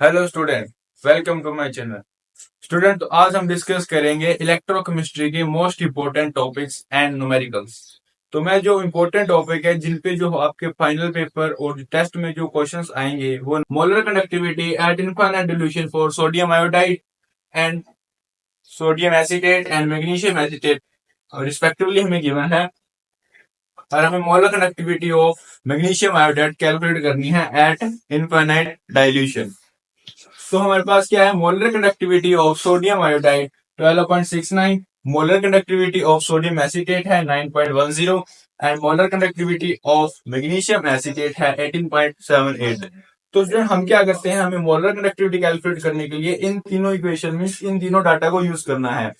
Hello student, welcome to my channel. Student, तो आज हम डिस्कस करेंगे इलेक्ट्रोकेमिस्ट्री के most important topics and numericals. तो मैं जो इंपॉर्टेंट टॉपिक है जिन पे जो आपके फाइनल पेपर और टेस्ट में जो क्वेश्चंस आएंगे वो molar conductivity at infinite dilution for sodium iodide and sodium acetate and magnesium acetate respectively हमें गिवन है। और हमें molar conductivity of magnesium iodide calculate करनी है एट इनफाइनाइट डाइल्यूशन। तो हमारे पास क्या है, molar conductivity of sodium iodide 12.69, molar conductivity of sodium acetate है 9.10 and molar conductivity of magnesium acetate है 18.78। तो स्टूडेंट हम क्या करते हैं, हमें मोलर कंडक्टिविटी कैलकुलेट करने के लिए इन तीनों इक्वेशन में इन तीनों डाटा को यूज करना है।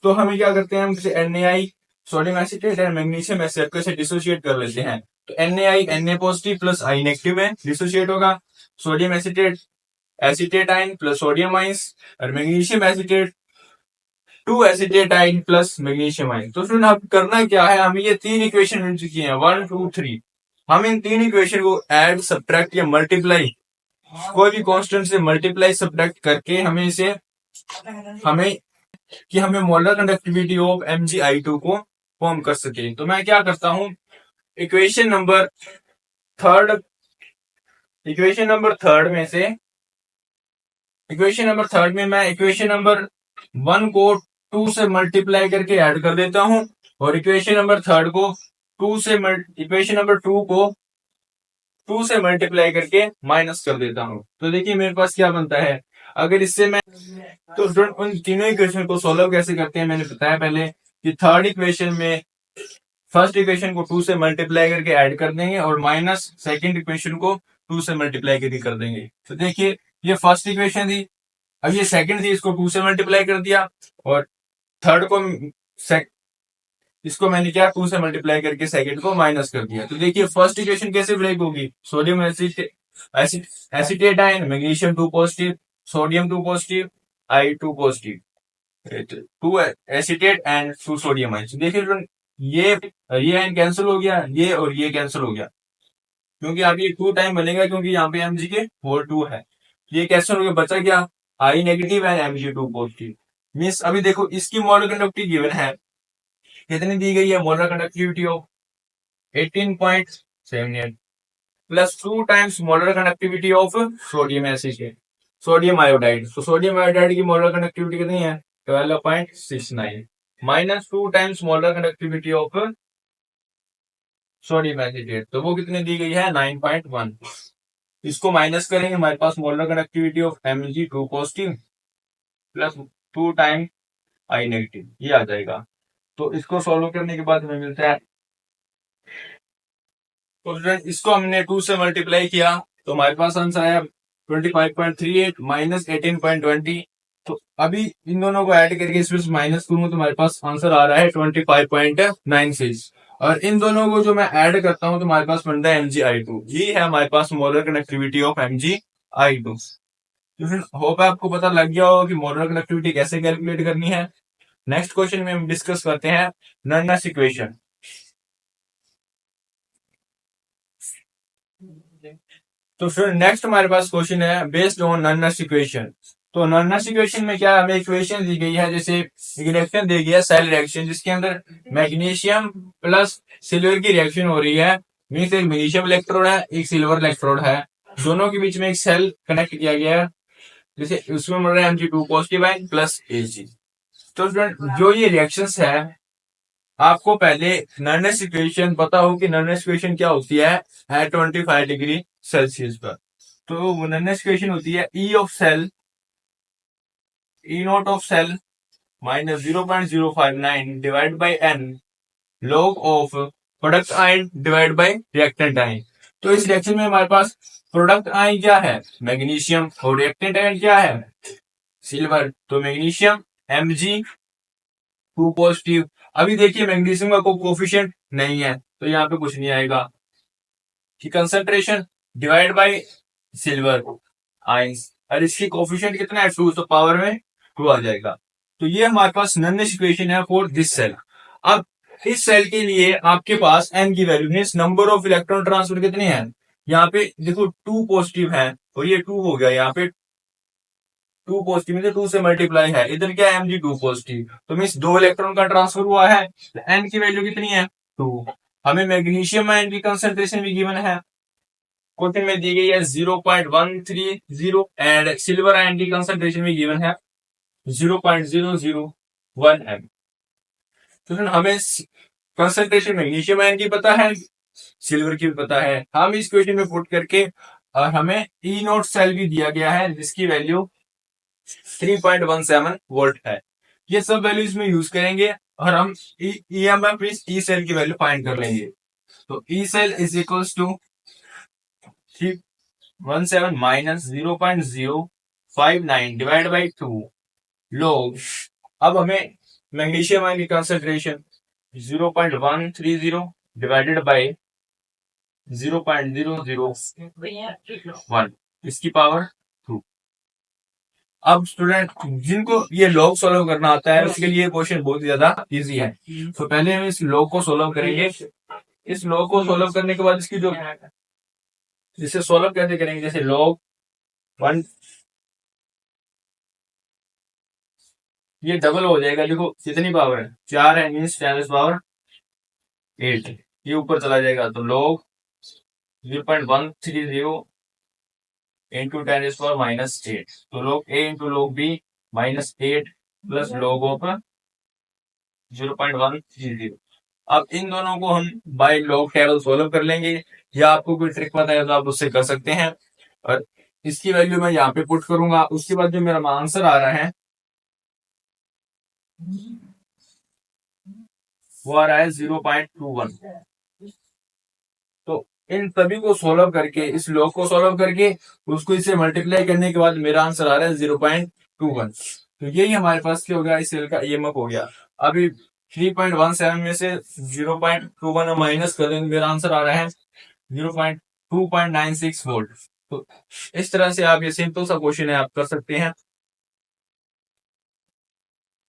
तो हमें क्या करते हैं, हम NaI sodium acetate and magnesium acid से डिसोशिएट कर लेते हैं। तो NaI Na positive plus I negative में डिसोशिएट होगा, सोडियम एसीटेट एसीटेट आइन प्लस सोडियम आइंस और मैग्नीशियम एसीटेट 2 एसीटेट आइन प्लस मैग्नीशियम आइन। तो स्टूडेंट अब करना क्या है, हमें ये तीन इक्वेशन मिल चुकी हैं 1 2 3। हम इन तीन इक्वेशन को ऐड सब्ट्रैक्ट या मल्टीप्लाई कोई भी कांस्टेंट से मल्टीप्लाई सब्ट्रैक्ट करके हमें मोलर कंडक्टिविटी ऑफ MgI2 को फॉर्म कर सके। तो मैं क्या करता हूं, इक्वेशन नंबर थर्ड में मैं इक्वेशन नंबर 1 को 2 से मल्टीप्लाई करके ऐड कर देता हूं और इक्वेशन नंबर 3 को इक्वेशन नंबर 2 को 2 से मल्टीप्लाई करके माइनस कर देता हूं। तो देखिए मेरे पास क्या बनता है, अगर इससे मैं तो स्टूडेंट उन तीनों इक्वेशन को सॉल्व कैसे करते हैं मैंने बताया पहले कि थर्ड इक्वेशन में फर्स्ट इक्वेशन को 2 से मल्टीप्लाई करके ऐड कर देंगे और माइनस सेकंड इक्वेशन को 2 से मल्टीप्लाई करके कर देंगे। तो देखिए ये फर्स्ट इक्वेशन थी, अब ये सेकंड थी, इसको 2 से मल्टीप्लाई कर दिया और थर्ड को इसको मैंने क्या 2 से मल्टीप्लाई करके सेकंड को माइनस कर दिया। तो देखिए फर्स्ट इक्वेशन कैसे ब्रेक होगी, sodium acetate ion magnesium 2 positive sodium 2 positive I2 positive 2 acetate and 2 sodium ion. देखिए ये आयन कैंसिल हो गया, ये और ये कैंसिल हो गया क्योंकि अब ये 2 टाइम बनेगा क्योंकि यहाँ पे Mg के 4 है। ये कैंसिल हो गया, बचा क्या I negative and Mg2 positive. Means अभी देखो इसकी मोलर कंडक्टिविटी गिवन है, कितनी दी गई है, molar conductivity of 18.78 plus 2 times molar conductivity of sodium acid sodium iodide. तो सोडियम आयोडाइड की मोलर कंडक्टिविटी कितनी है 12.69 minus 2 times molar conductivity of sodium acetate, तो वो कितनी दी गई है 9.1। इसको माइनस करेंगे, हमारे पास molar conductivity of Mg2 positive plus 2 time I negative ये आ जाएगा। तो इसको सॉल्व करने के बाद हमें मिलता है, तो इसको हमने 2 से मल्टीप्लाई किया तो हमारे पास आंसर आया 25.38 माइनस 18.20। तो अभी इन दोनों को ऐड करके इसमें माइनस करूंगा तो हमारे पास आंसर आ रहा है 25.96 और इन दोनों को जो मैं ऐड करता हूं तो हमारे पास बनता है MgI2। ये है हमारे पास मोलर कनेक्टिविटी ऑफ MgI2। तो फिर होप है आपको पता लग गया होगा कि मोलर कनेक्टिविटी कैसे कैलकुलेट करनी है। नेक्स्ट क्वेश्चन में हम डिस्कस करते हैं नन्नस इक्वेशन। तो फिर नेक्स्ट हमारे पास क्वेश्चन है बेस्ड ऑन नन्नस इक्वेशन। तो नन्नस इक्वेशन में क्या हमें इक्वेशन दी गई है, जैसे एक रिएक्शन दी गई है सेल रिएक्शन जिसके अंदर मैग्नीशियम प्लस सिल्वर की रिएक्शन हो रही है। मीन्स एक मैग्नीशियम इलेक्ट्रोड है एक सिल्वर इलेक्ट्रोड है, दोनों के बीच में एक सेल कनेक्ट किया गया है, जैसे उसमें मिल रहा है Mg2 positive ion plus Ag। तो जो ये रिएक्शंस है आपको पहले नन्नस इक्वेशन पता हो कि नन्नस इक्वेशन क्या होती है एट 25 डिग्री सेल्सियस पर। तो वो नन्नस इक्वेशन होती है E of cell E not of cell minus 0.059 divide by n log of product ion divide by reactant ion. तो इस रिएक्शन में हमारे पास प्रोडक्ट आयन क्या है मैग्नीशियम और रिएक्टेंट आयन क्या है सिल्वर। तो मैग्नीशियम Mg2 पॉजिटिव। अभी देखिए मैग्नीशियम का कोई कोफिशिएंट नहीं है तो यहाँ पे कुछ नहीं आएगा कि concentration divide by silver ions और इसकी कोफिशिएंट कितना है 2 तो पावर में 2 आ जाएगा। तो ये हमारे पास नन्नस इक्वेशन है फॉर दिस सेल। अब इस सेल के लिए आपके पास n की value means number of electron transfer कितने हैं, यहाँ पे देखो 2 पॉजिटिव है और ये 2 हो गया यहाँ पे टू पॉजिटिव में 2 से मल्टीप्लाई है, इधर क्या है Mg 2 पॉजिटिव, तो मीन्स 2 इलेक्ट्रॉन का ट्रांसफर हुआ है। एन की वैल्यू कितनी है 2। हमें मैग्नीशियम आयन की कंसंट्रेशन भी गिवन है, क्वेश्चन में दी गई है 0.130 एंड सिल्वर आयन की कंसंट्रेशन भी गिवन है 0.001 एम। तो हमें कंसंट्रेशन मैग्नीशियम आयन की पता है, सिल्वर की भी पता है। हम इस क्वेश्चन में पुट करके और हमें ई नोट सेल भी दिया गया है जिसकी वैल्यू 3.17 वोल्ट है। ये सब वैल्यूज में यूज करेंगे और हम ईएमएफ इस ई सेल की वैल्यू फाइंड कर लेंगे। तो E cell is equals to 317 minus 0.059 divide by 2 log। अब हमें मैग्नीशियम आयन की कंसंट्रेशन 0.130 डिवाइडेड बाई 0.001 इसकी पावर 2। अब स्टूडेंट जिनको ये लॉग सॉल्व करना आता है उसके लिए क्वेश्चन बहुत ही ज्यादा इजी है। तो पहले हम इस लॉग को सॉल्व करेंगे। इस लॉग को सॉल्व करने के बाद इसकी जो जिसे सॉल्व कैसे करेंगे, जैसे log 1 ये डबल हो जाएगा, देखो कितनी पावर है 4 है, मीन्स 10 पावर 8 ये ऊपर चला जाएगा, तो log 0.130 इंटू 10 पावर माइनस 8, तो log a into log b minus 8 plus log of 0.130। अब इन दोनों को हम बाय लॉग टेबल सोल्व कर लेंगे, या आपको कोई ट्रिक पता है तो आप उससे कर सकते हैं। और इसकी वैल्यू मैं यहाँ पे पुट करूंगा। उसके बाद जो मेरा आंसर आ रहा है वो आ रहा है 0.21। तो इन सभी को सोल्व करके, इस लॉग को सोल्व करके उसको इससे मल्टीप्लाई करने के बाद मेरा आंसर आ रहा है 0.21। तो यही हमारे पास क्या हो गया, इस सेल का ईएमएफ हो गया। अभी 3.17 में से 0.21 माइनस कर देंगे, मेरा आंसर आ रहा है 0.296 वोल्ट। तो इस तरह से आप ये सिंपल सा क्वेश्चन है आप कर सकते हैं।